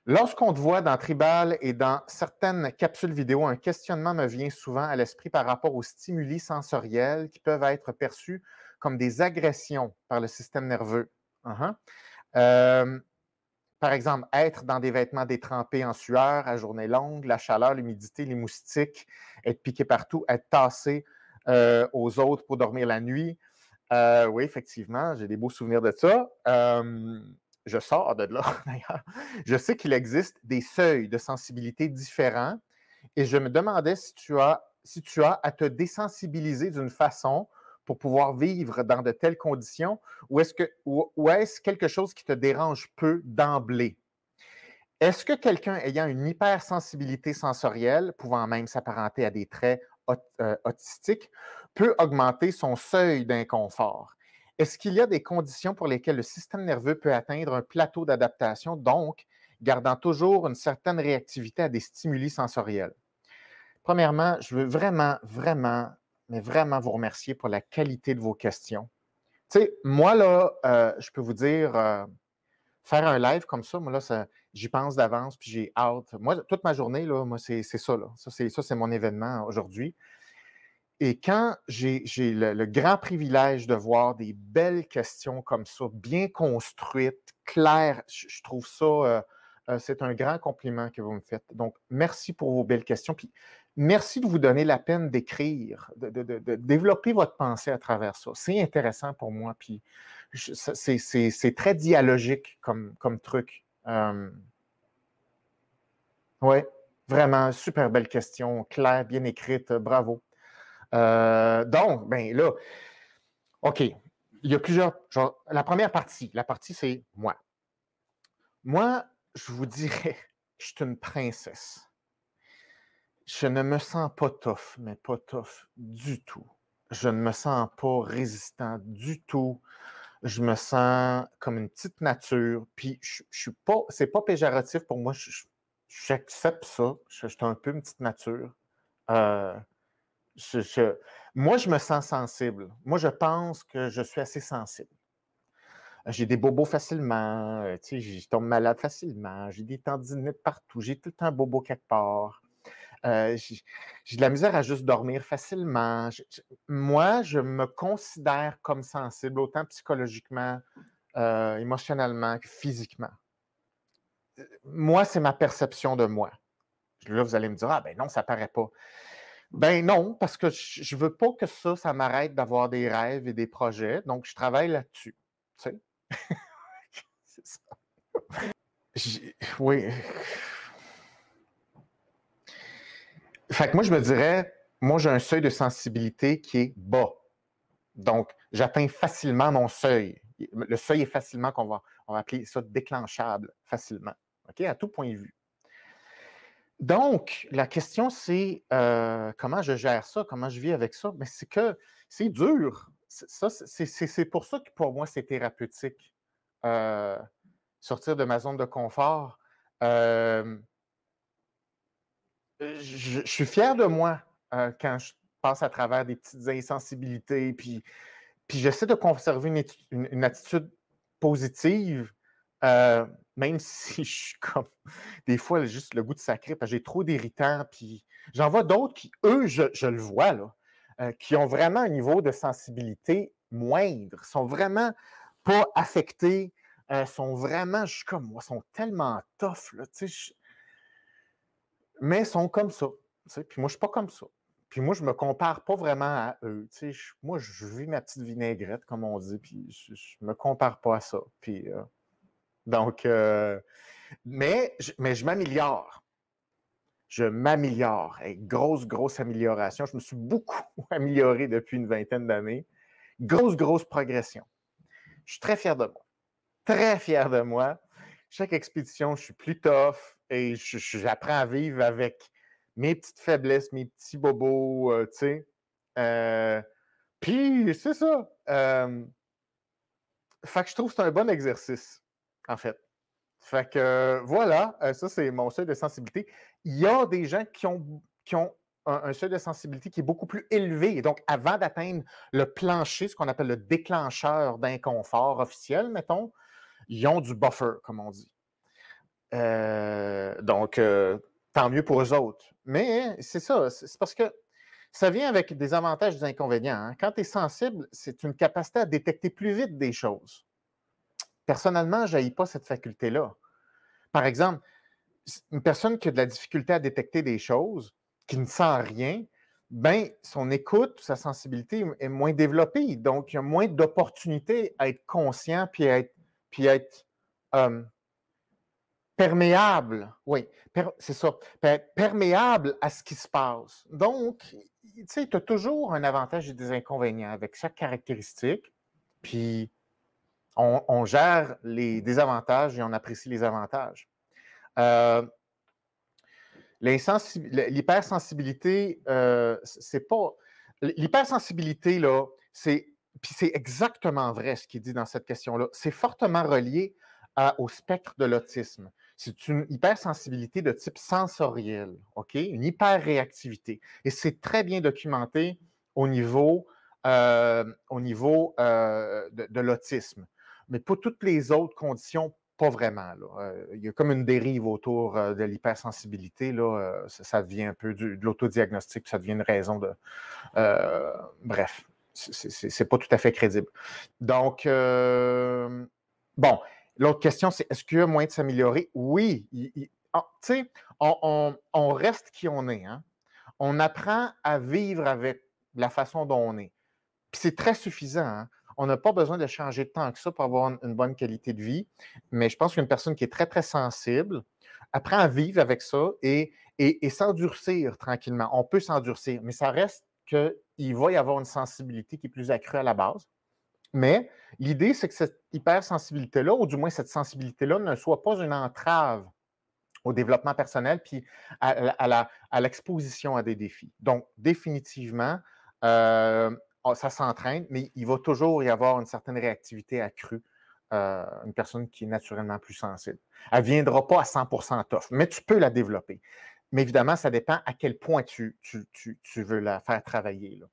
Lorsqu'on te voit dans Tribal et dans certaines capsules vidéo, un questionnement me vient souvent à l'esprit par rapport aux stimuli sensoriels qui peuvent être perçus comme des agressions par le système nerveux. Uh-huh. Euh, Par exemple, être dans des vêtements détrempés en sueur à journée longue, la chaleur, l'humidité, les moustiques, être piqué partout, être tassé aux autres pour dormir la nuit. Oui, effectivement, j'ai des beaux souvenirs de ça. Je sors de là, d'ailleurs. Je sais qu'il existe des seuils de sensibilité différents et je me demandais si tu as à te désensibiliser d'une façon pour pouvoir vivre dans de telles conditions ou est-ce quelque chose qui te dérange peu d'emblée? Est-ce que quelqu'un ayant une hypersensibilité sensorielle, pouvant même s'apparenter à des traits autistiques, peut augmenter son seuil d'inconfort? Est-ce qu'il y a des conditions pour lesquelles le système nerveux peut atteindre un plateau d'adaptation, donc gardant toujours une certaine réactivité à des stimuli sensoriels? Premièrement, je veux vraiment, vraiment, mais vraiment vous remercier pour la qualité de vos questions. Tu sais, moi, là, je peux vous dire, faire un live comme ça, moi, là, j'y pense d'avance, puis j'ai hâte. Moi, toute ma journée, là, moi, c'est ça, là. Ça, c'est mon événement aujourd'hui. Et quand j'ai le grand privilège de voir des belles questions comme ça, bien construites, claires, je trouve ça, c'est un grand compliment que vous me faites. Donc, merci pour vos belles questions. Puis, merci de vous donner la peine d'écrire, de développer votre pensée à travers ça. C'est intéressant pour moi. Puis, c'est très dialogique comme truc. Oui, vraiment, super belle question, claire, bien écrite, bravo. Donc, ben là, OK, il y a plusieurs. Genre, la partie, c'est moi. Moi, je vous dirais, je suis une princesse. Je ne me sens pas tough, mais pas tough du tout. Je ne me sens pas résistant du tout. Je me sens comme une petite nature. Puis, je suis pas, c'est pas péjoratif pour moi. J'accepte ça. Je suis un peu une petite nature. Euh, Je, je- Moi, je me sens sensible. Moi, je pense que je suis assez sensible. J'ai des bobos facilement, tu sais, je tombe malade facilement, j'ai des tendinites partout, j'ai tout le temps un bobo quelque part. J'ai de la misère à juste dormir facilement. Moi, je me considère comme sensible, autant psychologiquement, émotionnellement que physiquement. Moi, c'est ma perception de moi. Là, vous allez me dire, ah ben non, ça paraît pas. Ben non, parce que je veux pas que ça m'arrête d'avoir des rêves et des projets. Donc, je travaille là-dessus. Tu sais? C'est ça. Oui. Fait que moi, je me dirais, moi, j'ai un seuil de sensibilité qui est bas. Donc, j'atteins facilement mon seuil. Le seuil est facilement, on va appeler ça déclenchable facilement. OK? À tout point de vue. Donc, la question, c'est comment je gère ça, comment je vis avec ça? Mais c'est que c'est dur. C'est pour ça que pour moi, c'est thérapeutique. Euh, Sortir de ma zone de confort. Euh, je suis fier de moi quand je passe à travers des petites insensibilités, puis j'essaie de conserver une attitude positive, euh, même si je suis comme, des fois, juste le goût de sacré, parce que j'ai trop d'irritants, puis j'en vois d'autres qui, eux, je le vois, là, qui ont vraiment un niveau de sensibilité moindre, sont vraiment pas affectés, sont vraiment, je suis comme moi, sont tellement tough, là, tu sais, mais sont comme ça, tu sais, puis moi, je suis pas comme ça. Puis moi, je me compare pas vraiment à eux. Tu sais, moi, je vis ma petite vinaigrette, comme on dit, puis je me compare pas à ça. Puis, donc, mais je m'améliore. Je m'améliore. Hey, grosse, grosse amélioration. Je me suis beaucoup amélioré depuis une vingtaine d'années. Grosse, grosse progression. Je suis très fier de moi. Très fier de moi. Chaque expédition, je suis plus tough et j'apprends à vivre avec mes petites faiblesses, mes petits bobos, tu sais. Puis, c'est ça. Fait que je trouve que c'est un bon exercice, en fait. Fait que voilà, ça, c'est mon seuil de sensibilité. Il y a des gens qui ont un seuil de sensibilité qui est beaucoup plus élevé. Et donc, avant d'atteindre le plancher, ce qu'on appelle le déclencheur d'inconfort officiel, mettons, ils ont du buffer, comme on dit. Donc, tant mieux pour eux autres. Mais c'est ça, c'est parce que ça vient avec des avantages et des inconvénients, hein. Quand tu es sensible, c'est une capacité à détecter plus vite des choses. Personnellement, je n'haïs pas cette faculté-là. Par exemple, une personne qui a de la difficulté à détecter des choses, qui ne sent rien, ben, son écoute, sa sensibilité est moins développée. Donc, il y a moins d'opportunités à être conscient puis à être perméable. Oui, c'est ça. Perméable à ce qui se passe. Donc, tu sais, tu as toujours un avantage et des inconvénients avec chaque caractéristique. Puis, on gère les désavantages et on apprécie les avantages. L'hypersensibilité, c'est pas. L'hypersensibilité, là, puis c'est exactement vrai ce qui est dit dans cette question-là. C'est fortement relié au spectre de l'autisme. C'est une hypersensibilité de type sensoriel, OK? Une hyperréactivité. Et c'est très bien documenté au niveau, de l'autisme. Mais pour toutes les autres conditions, pas vraiment. Là. Il y a comme une dérive autour de l'hypersensibilité. Là, ça devient un peu de l'autodiagnostic, ça devient une raison de. Bref, c'est pas tout à fait crédible. Donc, bon, l'autre question, c'est est-ce qu'il y a moyen de s'améliorer? Oui. Tu sais, on reste qui on est. Hein? On apprend à vivre avec la façon dont on est. Puis c'est très suffisant. Hein? On n'a pas besoin de changer tant que ça pour avoir une bonne qualité de vie. Mais je pense qu'une personne qui est très, très sensible apprend à vivre avec ça et s'endurcir tranquillement. On peut s'endurcir, mais ça reste qu'il va y avoir une sensibilité qui est plus accrue à la base. Mais l'idée, c'est que cette hypersensibilité-là, ou du moins cette sensibilité-là, ne soit pas une entrave au développement personnel puis à l'exposition à des défis. Donc, définitivement, ça s'entraîne, mais il va toujours y avoir une certaine réactivité accrue. Une personne qui est naturellement plus sensible. Elle ne viendra pas à 100% tough, mais tu peux la développer. Mais évidemment, ça dépend à quel point tu veux la faire travailler. Là.